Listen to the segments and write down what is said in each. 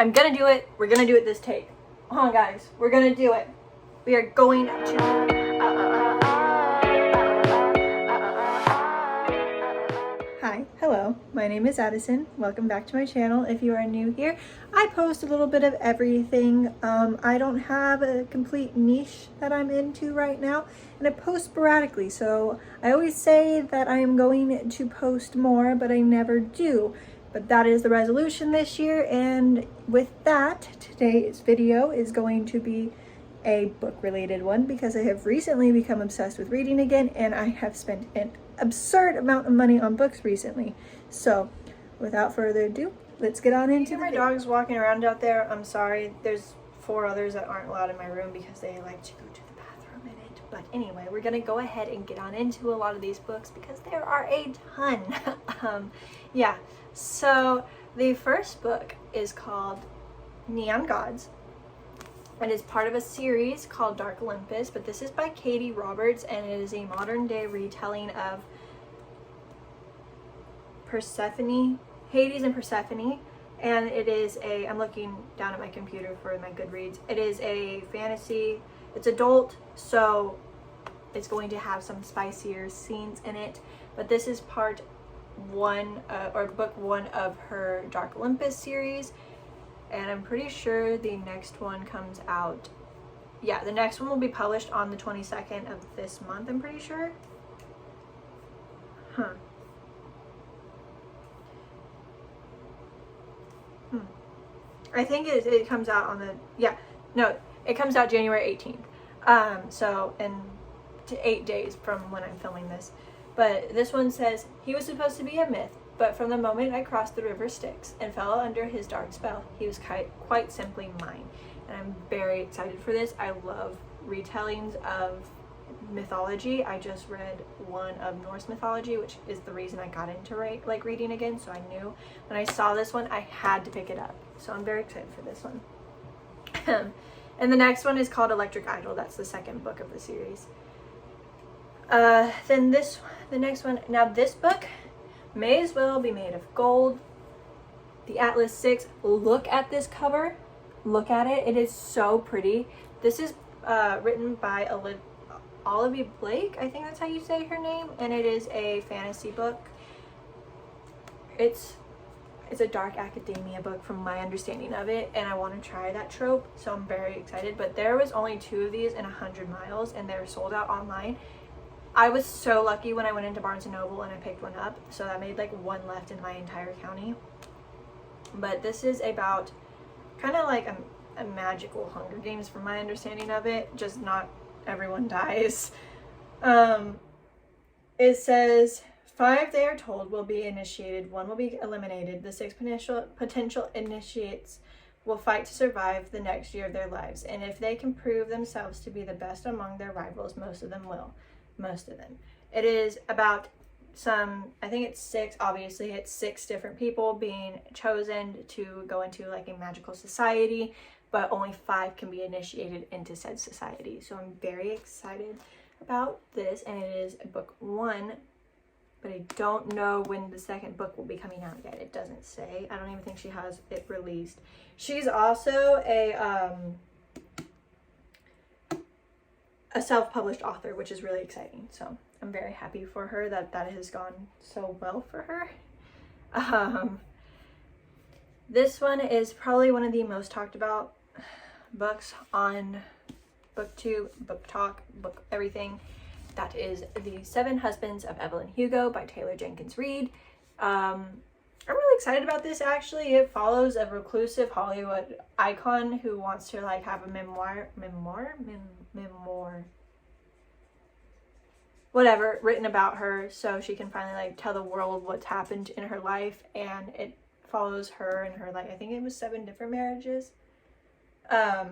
I'm gonna do it. We're gonna do it this take. Come on, guys. We're gonna do it. We are going to... Hi, hello, my name is Addison. Welcome back to my channel. If you are new here, I post a little bit of everything. I don't have a complete niche that I'm into right now, and I post sporadically, so I always say that I am going to post more, but I never do. But that is the resolution this year, and with that, today's video is going to be a book related one because I have recently become obsessed with reading again, and I have spent an absurd amount of money on books recently. So without further ado, let's get on into my dog's walking around out there. I'm sorry, there's 4 others that aren't allowed in my room because they like to go to the bathroom in it. But anyway, we're gonna go ahead and get on into a lot of these books because there are a ton. Yeah, so the first book is called Neon Gods. It is part of a series called Dark Olympus, but this is by Katie Roberts, and it is a modern day retelling of Persephone, Hades and Persephone, and it is a, I'm looking down at my computer for my Goodreads, it is a fantasy, it's adult, so it's going to have some spicier scenes in it, but this is part 1, or book 1 of her Dark Olympus series. And I'm pretty sure the next one comes out, yeah, the next one will be published on the 22nd of this month, I'm pretty sure. I think it comes out on the, yeah, no, it comes out January 18th. So in 8 days from when I'm filming this. But this one says, he was supposed to be a myth, but from the moment I crossed the river Styx and fell under his dark spell, he was quite simply mine. And I'm very excited for this. I love retellings of mythology. I just read one of Norse mythology, which is the reason I got into reading again. So I knew when I saw this one, I had to pick it up. So I'm very excited for this one. And the next one is called Electric Idol. That's the second book of the series. Then the next one. Now this book may as well be made of gold. The Atlas 6. Look at this cover. Look at it. It is so pretty. This is written by Olivia Blake. I think that's how you say her name. And it is a fantasy book. It's a dark academia book from my understanding of it. And I want to try that trope. So I'm very excited. But there was only 2 of these in 100 miles. And they're sold out online. I was so lucky when I went into Barnes & Noble and I picked one up, so that made like 1 left in my entire county. But this is about kind of like a magical Hunger Games from my understanding of it, just not everyone dies. It says 5 they are told will be initiated, 1 will be eliminated. The 6 potential initiates will fight to survive the next year of their lives, and if they can prove themselves to be the best among their rivals, most of them will. Most of them. It is about I think it's 6, obviously it's 6 different people being chosen to go into like a magical society, but only 5 can be initiated into said society. So I'm very excited about this, and it is book 1, but I don't know when the second book will be coming out yet. It doesn't say. I don't even think she has it released. She's also a self-published author, which is really exciting. So I'm very happy for her that has gone so well for her. This one is probably one of the most talked about books on BookTube, Book Talk, Book Everything. That is The 7 Husbands of Evelyn Hugo by Taylor Jenkins Reid. I'm really excited about this actually. It follows a reclusive Hollywood icon who wants to like have a memoir, whatever, written about her so she can finally like tell the world what's happened in her life, and it follows her and her like, I think it was 7 different marriages. Yeah,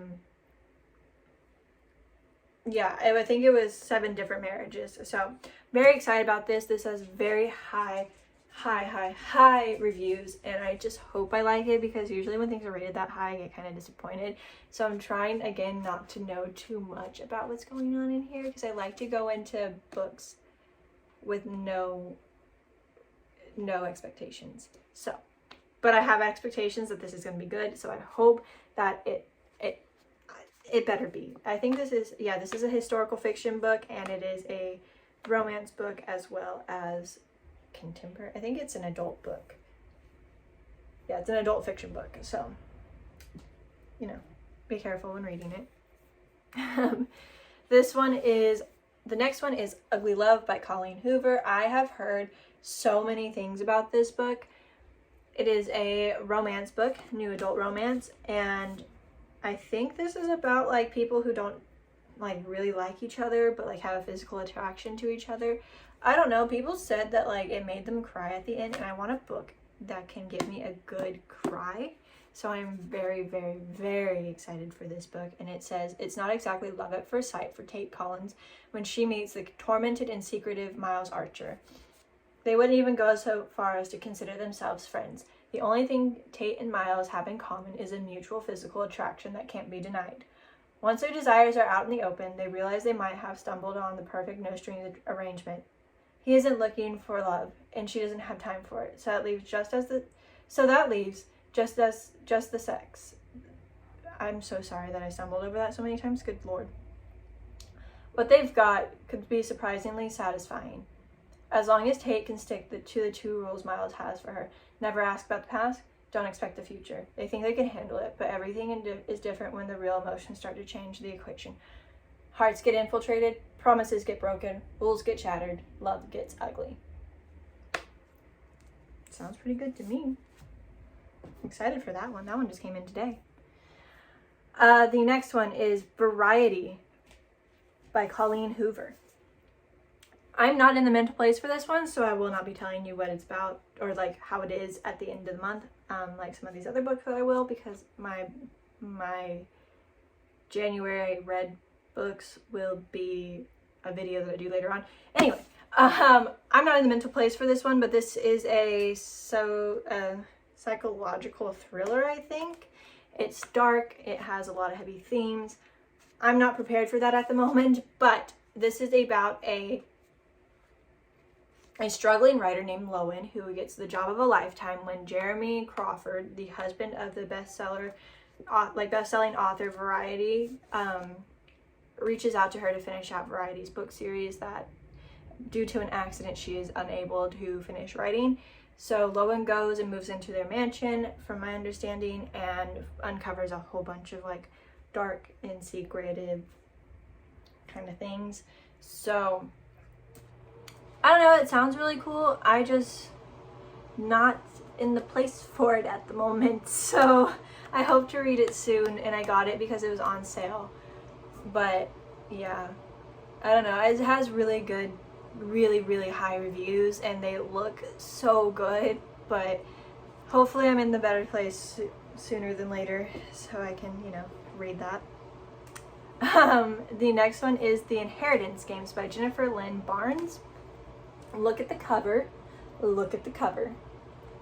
I think it was 7 different marriages. So very excited about this. This has very high reviews, and I just hope I like it, because usually when things are rated that high I get kind of disappointed. So I'm trying again not to know too much about what's going on in here, because I like to go into books with no expectations. So but I have expectations that this is going to be good, so I hope that it better be. I think this is a historical fiction book, and it is a romance book as well as contemporary. I think it's an adult book. Yeah, it's an adult fiction book, so, you know, be careful when reading it. The next one is Ugly Love by Colleen Hoover. I have heard so many things about this book. It is a romance book, new adult romance, and I think this is about like people who don't like really like each other but like have a physical attraction to each other. I don't know, people said that like it made them cry at the end, and I want a book that can give me a good cry. So I'm very, very, very excited for this book. And it says, it's not exactly love at first sight for Tate Collins when she meets the tormented and secretive Miles Archer. They wouldn't even go so far as to consider themselves friends. The only thing Tate and Miles have in common is a mutual physical attraction that can't be denied. Once their desires are out in the open, they realize they might have stumbled on the perfect no-strings arrangement. He isn't looking for love, and she doesn't have time for it. So that leaves just the sex. I'm so sorry that I stumbled over that so many times. Good Lord. What they've got could be surprisingly satisfying. As long as Tate can stick to the two rules Miles has for her. Never ask about the past, don't expect the future. They think they can handle it, but everything is different when the real emotions start to change the equation. Hearts get infiltrated, promises get broken, rules get shattered, love gets ugly. Sounds pretty good to me. I'm excited for that one. That one just came in today. The next one is Variety by Colleen Hoover. I'm not in the mental place for this one, so I will not be telling you what it's about or like how it is at the end of the month, like some of these other books that I will, because my January read books will be a video that I do later on. Anyway, I'm not in the mental place for this one, but this is a psychological thriller, I think. It's dark, it has a lot of heavy themes. I'm not prepared for that at the moment, but this is about a struggling writer named Lowen who gets the job of a lifetime when Jeremy Crawford, the husband of the best-selling author Variety, reaches out to her to finish out Variety's book series that, due to an accident, she is unable to finish writing. So Lowen goes and moves into their mansion, from my understanding, and uncovers a whole bunch of like dark and secretive kind of things. So I don't know, it sounds really cool. I just not in the place for it at the moment. So I hope to read it soon, and I got it because it was on sale. But yeah, I don't know. It has really good, really high reviews, and they look so good. But hopefully I'm in the better place sooner than later so I can, read that. The next one is The Inheritance Games by Jennifer Lynn Barnes. Look at the cover. Look at the cover.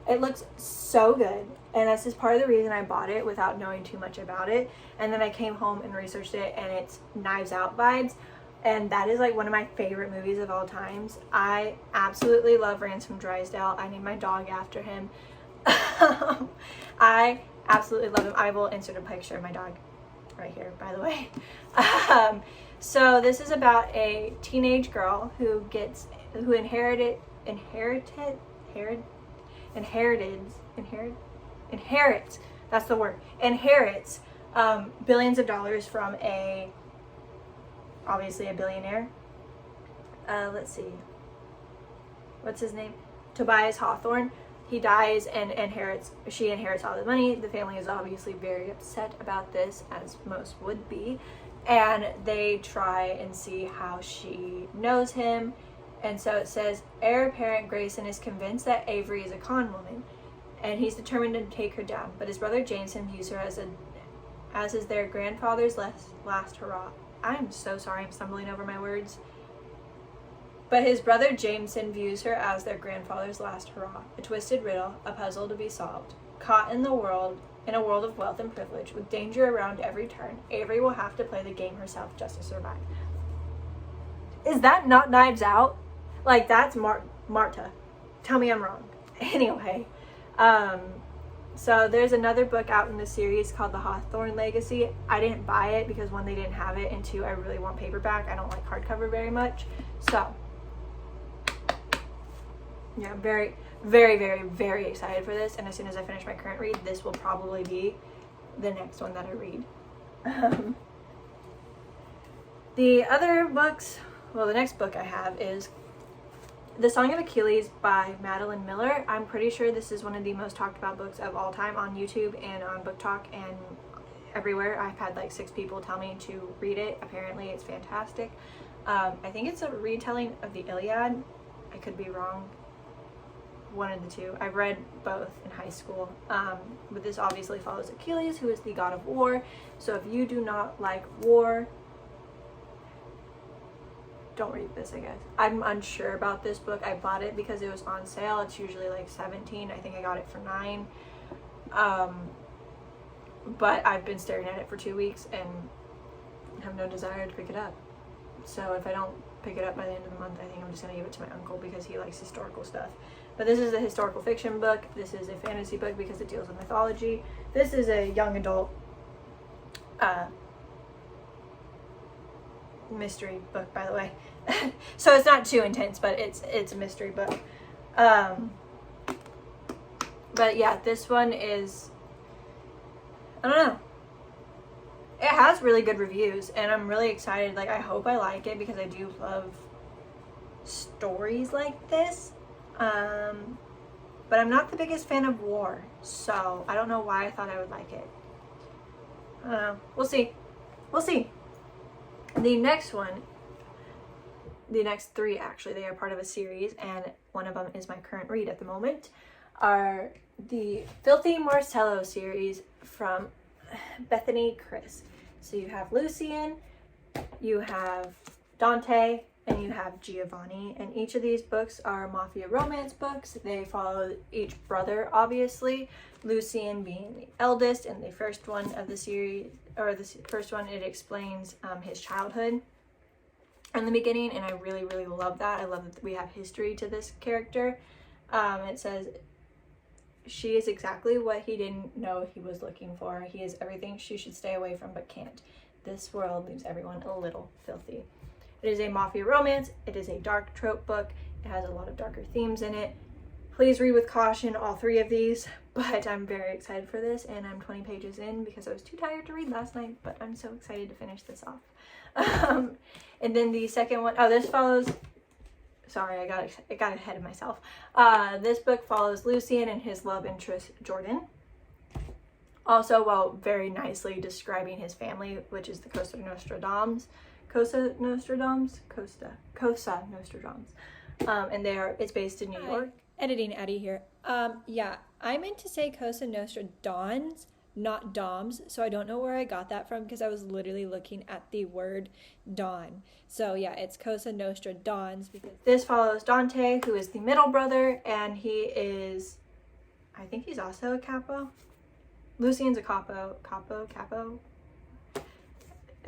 It looks so good, and this is part of the reason I bought it without knowing too much about it. And then I came home and researched it, and it's Knives Out vibes, and that is like one of my favorite movies of all times. I absolutely love Ransom Drysdale. I named my dog after him. I absolutely love him. I will insert a picture of my dog right here, by the way. So this is about a teenage girl who inherits billions of dollars from obviously a billionaire. Let's see, what's his name? Tobias Hawthorne. He dies and she inherits all the money. The family is obviously very upset about this, as most would be, and they try and see how she knows him. And so it says, heir apparent Grayson is convinced that Avery is a con woman, and he's determined to take her down. But his brother Jameson views her as is their grandfather's last hurrah. I'm so sorry, I'm stumbling over my words. But his brother Jameson views her as their grandfather's last hurrah, a twisted riddle, a puzzle to be solved. Caught in a world of wealth and privilege, with danger around every turn, Avery will have to play the game herself just to survive. Is that not Knives Out? Like, that's Marta. Tell me I'm wrong. Anyway, So there's another book out in the series called The Hawthorne Legacy. I didn't buy it because one, they didn't have it, and two, I really want paperback. I don't like hardcover very much. So yeah, I'm very, very, very, very excited for this. And as soon as I finish my current read, this will probably be the next one that I read. The other books, well, the next book I have is The Song of Achilles by Madeline Miller. I'm pretty sure this is one of the most talked about books of all time on YouTube and on Book Talk and everywhere. I've had like 6 people tell me to read it. Apparently it's fantastic. I think it's a retelling of the Iliad. I could be wrong. One of the two. I've read both in high school. But this obviously follows Achilles, who is the god of war. So if you do not like war, don't read this, I guess. I'm unsure about this book. I bought it because it was on sale. It's usually like $17. I think I got it for $9. But I've been staring at it for 2 weeks and have no desire to pick it up. So if I don't pick it up by the end of the month, I think I'm just going to give it to my uncle because he likes historical stuff. But this is a historical fiction book. This is a fantasy book because it deals with mythology. This is a young adult mystery book, by the way. So it's not too intense, but it's a mystery book. But yeah, this one is, I don't know. It has really good reviews, and I'm really excited. Like, I hope I like it because I do love stories like this. But I'm not the biggest fan of war, so I don't know why I thought I would like it. I don't know. We'll see. We'll see. The next one, the next 3 actually, they are part of a series, and one of them is my current read at the moment, are the Filthy Marcelo series from Bethany Chris. So you have Lucian, you have Dante, and you have Giovanni, and each of these books are mafia romance books. They follow each brother, obviously, Lucian being the eldest. And the first one of the series, or the first one, it explains his childhood in the beginning, and I really, really love that. I love that we have history to this character. It says, she is exactly what he didn't know he was looking for. He is everything she should stay away from but can't. This world leaves everyone a little filthy. It is a mafia romance. It is a dark trope book. It has a lot of darker themes in it. Please read with caution, all 3 of these, but I'm very excited for this, and I'm 20 pages in because I was too tired to read last night, but I'm so excited to finish this off. And then the second one, oh, this follows, sorry, I got ahead of myself. This book follows Lucian and his love interest, Jordan. Also, while very nicely describing his family, which is the Cosa Nostradamus. And it's based in New York. Editing Addi here. Yeah, I meant to say Cosa Nostra Dons, not Doms, so I don't know where I got that from because I was literally looking at the word dawn. So yeah, it's Cosa Nostra Dons. Because this follows Dante, who is the middle brother, and he is, I think he's also a capo. Lucian's a capo.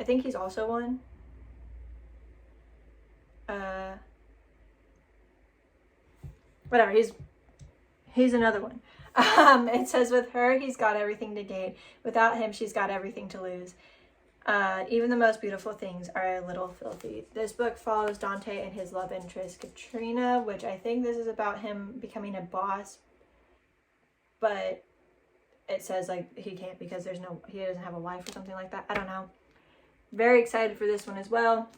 I think he's also one. Whatever, he's another one. It says, with her, he's got everything to gain. Without him, she's got everything to lose. Even the most beautiful things are a little filthy. This book follows Dante and his love interest, Katrina, which I think this is about him becoming a boss. But it says, like, he can't because he doesn't have a wife or something like that. I don't know. Very excited for this one as well.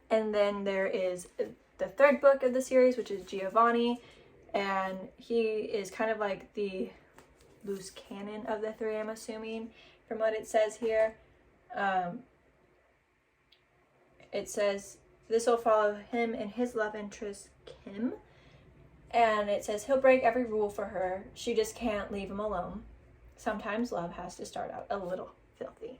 And then there is the 3rd book of the series, which is Giovanni, and he is kind of like the loose canon of the 3, I'm assuming, from what it says here. It says this will follow him and his love interest, Kim, and it says he'll break every rule for her. She just can't leave him alone. Sometimes love has to start out a little filthy.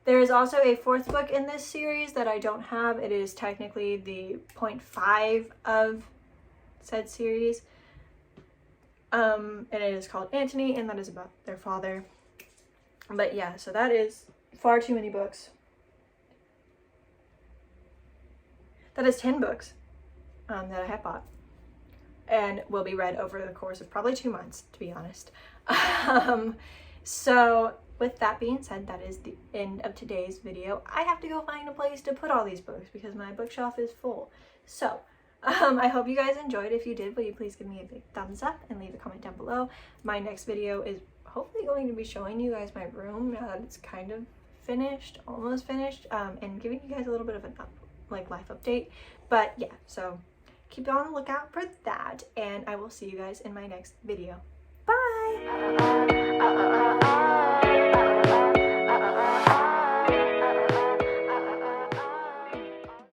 There is also a 4th book in this series that I don't have. It is technically the 0.5 of said series. And it is called Antony, and that is about their father. But yeah, so that is far too many books. That is 10 books that I have bought. and will be read over the course of probably 2 months, to be honest. So with that being said, that is the end of today's video. I have to go find a place to put all these books because my bookshelf is full. So I hope you guys enjoyed. If you did, will you please give me a big thumbs up and leave a comment down below. My next video is hopefully going to be showing you guys my room now that it's kind of finished, almost finished, and giving you guys a little bit of a life update. But yeah, so keep on the lookout for that, and I will see you guys in my next video. Bye!